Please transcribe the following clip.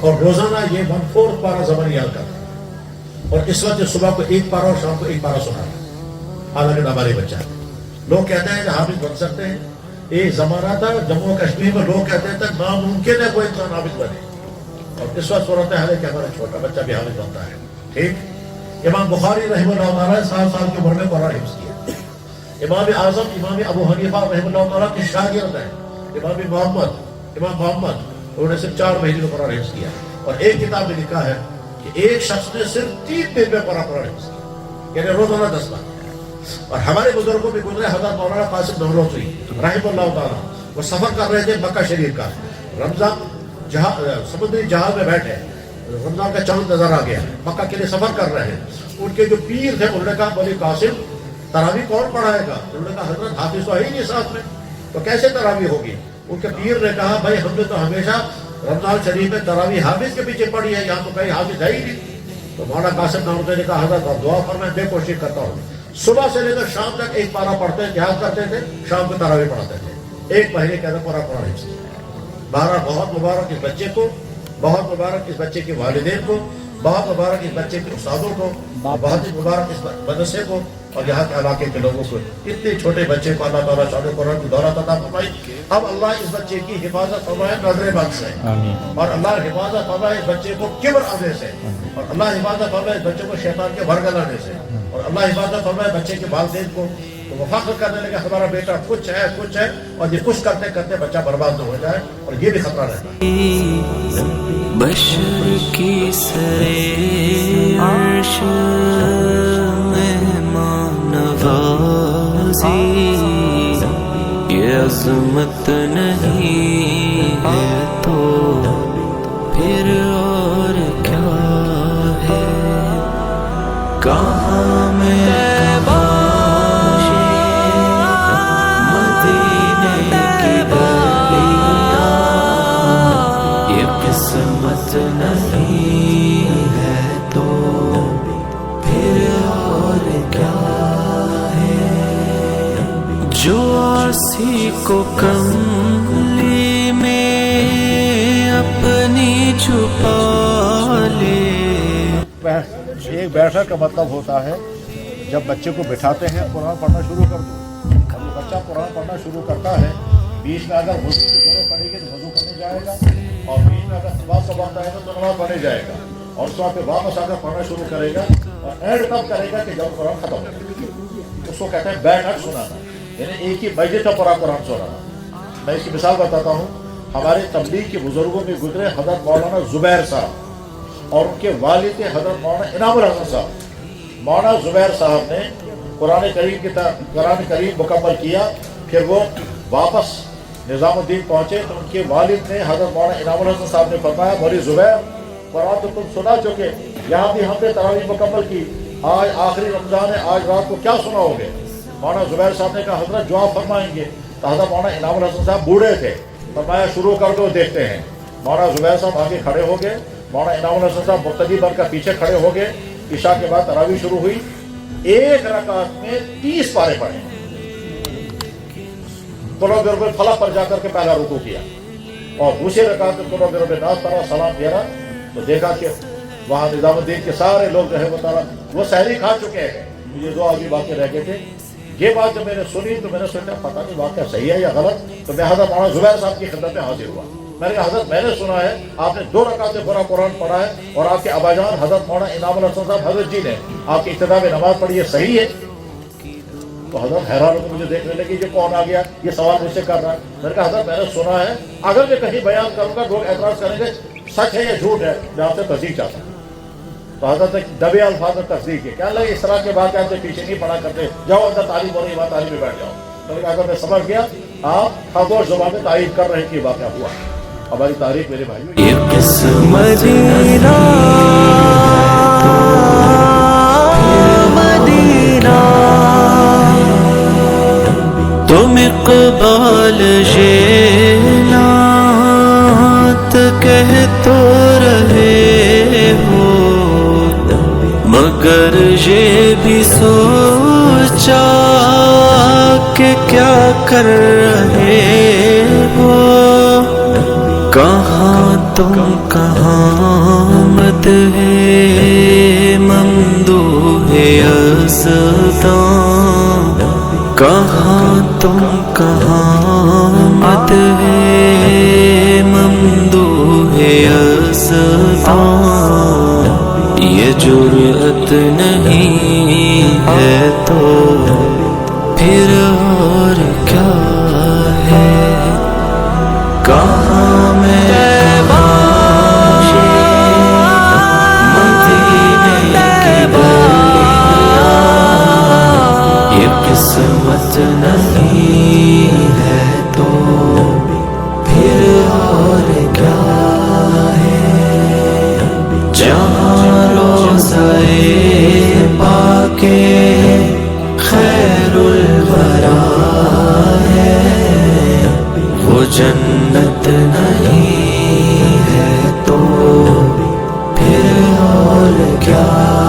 اور روزانہ یہ 1/4 پارا زبان یاد کرتا ہے، اور اس وقت صبح کو 1 پارا اور شام کو 1 پارا سناتا ہے، حالانکہ نابالغ بچہ ہے۔ لوگ کہتے ہیں کہ حافظ بن سکتے ہیں، ایک زمانہ تھا جموں کشمیر میں لوگ کہتے تھے ناممکن ہے کوئی انسان حافظ بنے، اور اس وقت صورت حال ہے کہ ہمارا چھوٹا بچہ بھی حافظ بنتا ہے۔ ٹھیک، امام بخاری رحمہ اللہ تعالیٰ 7 سال کی عمر میں قرآن حفظ کیا۔ امام اعظم امام ابو حنیفہ رحمہ اللہ تعالیٰ کے شاگرد ہیں امام محمد، انہوں نے صرف 4 مہینے میں قرآن حفظ کیا، اور ایک کتاب میں لکھا ہے کہ ایک شخص نے صرف 3 دن میں قرآن حفظ کیا، یعنی روزانہ 10 بار۔ اور ہمارے بزرگوں میں گزرے حضرت مولانا قاسم نورسی رحمہ اللہ تعالیٰ، وہ سفر کر رہے تھے مکہ شریف کا، رمضان سمندری جہاز میں بیٹھے، رمضان کا چاند نظر آ گیا، مکہ کے لیے سفر کر رہے ہیں۔ ان کے جو پیر تھے انہوں نے کہا بولے قاسم تراویح کون پڑھائے گا؟ انہوں نے کہا حضرت حافظ تو ہے ہی نہیں ساتھ میں، تو کیسے تراویح ہوگی؟ ان کے پیر نے کہا بھائی ہم نے تو ہمیشہ رمضان شریف میں تراویح حافظ کے پیچھے پڑھی ہے، یہاں تو کہیں حافظ ہے ہی نہیں۔ تو مولانا قاسم نورسی نے کہا حضرت آپ دعا فرمائیں، میں کوشش کرتا ہوں۔ صبح سے لے کر شام تک 1 پارا پڑھتے جہاد کرتے تھے، شام کو تراویح پڑھاتے تھے، 1 مہینے کے اندر پورا قرآن حفظ کیا۔ بہرحال بہت مبارک اس بچے کو، بہت مبارک اس بچے کے والدین کو، بہت مبارک اس بچے کے استادوں کو، بہت ہی مبارک اس مدرسے کو اور یہاں کے علاقے کے لوگوں کو۔ اتنے چھوٹے بچے کو اللہ تعالیٰ شان قرآن کی دولت عطا فرمائی۔ اب اللہ اس بچے کی حفاظت فرمائے نظر بد سے، اور اللہ حفاظت فرمائے اس بچے کو کبر آنے سے، اور اللہ حفاظت فرمائے اس بچے کو شیطان کے بھرگلانے سے، اور اللہ حفاظت فرمائے بچے کے والدین کو تو وہ فخر کرنے لگے ہمارا بیٹا کچھ ہے، اور یہ کچھ کرتے کرتے بچہ برباد نہ ہو جائے، اور یہ بھی خطرہ رہتا ہے۔ بشر کی سرے عرش مہمان نوازی، یہ عظمت نہیں ہے تو پھر اور کیا ہے؟ کہاں میں قسمت نہیں ہے تو پھر اور کیا ہے؟ جو عاصی کو کملی میں اپنی چھپا لے۔ ایک بیٹھک کا مطلب ہوتا ہے جب بچے کو بٹھاتے ہیں قرآن پڑھنا شروع کر دو، جب بچہ قرآن پڑھنا شروع کرتا ہے، بیچ میں اگر وضو کی ضرورت پڑے گی تو وضو کرنے جائے گا، اور بیچ میں اگر نماز کا وقت آئے گا تو نماز پڑھنے جائے گا، اور اس وقت واپس آ کر پڑھنا شروع کرے گا، اور اینڈ تب کرے گا کہ جب قرآن ختم ہو جائے۔ اس کو کہتے ہیں بیٹھک سنانا، یعنی ایک ہی مجلس میں پورا قرآن سنانا۔ میں اس کی مثال بتاتا ہوں، ہمارے تبلیغ کے بزرگوں میں گزرے حضرت مولانا زبیر صاحب اور ان کے والد تھے حضرت مولانا انعام الحسن صاحب۔ مولانا زبیر صاحب نے قرآن کریم مکمل کیا، پھر وہ واپس نظام الدین پہنچے تو ان کے والد نے حضرت مولانا انعام الحسن صاحب نے فرمایا بھائی زبیر قرآن تو تم سنا چکے، یہاں بھی ہم نے تراویح مکمل کی، آج آخری رمضان ہے، آج رات کو کیا سناؤ گے؟ مولانا زبیر صاحب نے کہا حضرت جو آپ فرمائیں گے۔ تو حضرت مولانا انعام الحسن صاحب بوڑھے تھے، فرمایا شروع کر دو دیکھتے ہیں۔ مولانا زبیر صاحب آگے کھڑے ہو گئے، مولانا انعام الحسن صاحب مقتدی بن کر پیچھے کھڑے ہو گئے۔ عشاء کے بعد تراویح شروع ہوئی، ایک رکعت میں 30 پارے پڑھے۔ قل اعوذ برب الفلق پر جا کر کے پہلا رکوع کیا، اور دوسرے رکعت میں قل اعوذ برب الناس پڑھا، سلام پھیرا تو دیکھا کہ وہاں نظام الدین کے سارے لوگ جو ہے وہ سحری کھا چکے ہیں، مجھے 2 آدمی باقی رہ گئے تھے۔ یہ بات جب میں نے سنی تو میں نے سوچا پتہ نہیں واقعہ صحیح ہے یا غلط، تو میں حضرت مولانا زبیر صاحب کی خدمت میں حاضر ہوا۔ میں نے کہا حضرت میں نے سنا ہے آپ نے 2 رکعت سے پورا قرآن پڑھا ہے، اور آپ کے ابا جان حضرت مولانا انعام الحسن صاحب حضرت جی نے آپ کی ابتدا میں نماز پڑھی ہے، صحیح ہے؟ تو حضرت حیران ہو کے مجھے دیکھنے لگی یہ کون آ گیا، یہ سوال مجھ سے کر رہا ہے۔ میں نے کہا حضرت میں نے سنا ہے، اگر میں کہیں بیان کروں گا لوگ اعتراض کریں گے سچ ہے یا جھوٹ ہے، میں آپ سے تصدیق چاہتا ہوں۔ تو حضرت نے دبے الفاظ میں تصدیق کی، کیا لگے اس طرح کے واقعات سے پیچھے نہیں پڑا کرتے، جاؤ اندر تعلیم ہو رہی ہے وہاں تعلیم میں بیٹھ جاؤ۔ میں نے کہا اگر میں سمجھ گیا آپ خاموش زبان میں تعریف کر رہے ہیں کہ واقعہ ہوا، ہماری تاریخ میرے بھائیوں یہ قسمت مدینہ تم اقبال نعت کہہ تو رہے ہو، مگر یہ بھی سوچا کہ کیا کر رہے ہو؟ کہاں کہاں تم کہاں مت ہے ممدوح یزداں، کہاں تم کہاں مت ہے ممدوح یزداں، یہ جرأت نہیں ہے تو پھر اور کیا ہے؟ کہاں میں مدینے کی گلیاں، یہ قسمت نہیں ہے تو پھر اور کیا ہے؟ جہاں روضہ پاک خیر الورا ہے، وہ جنت نہیں ہے تو پھر اور کیا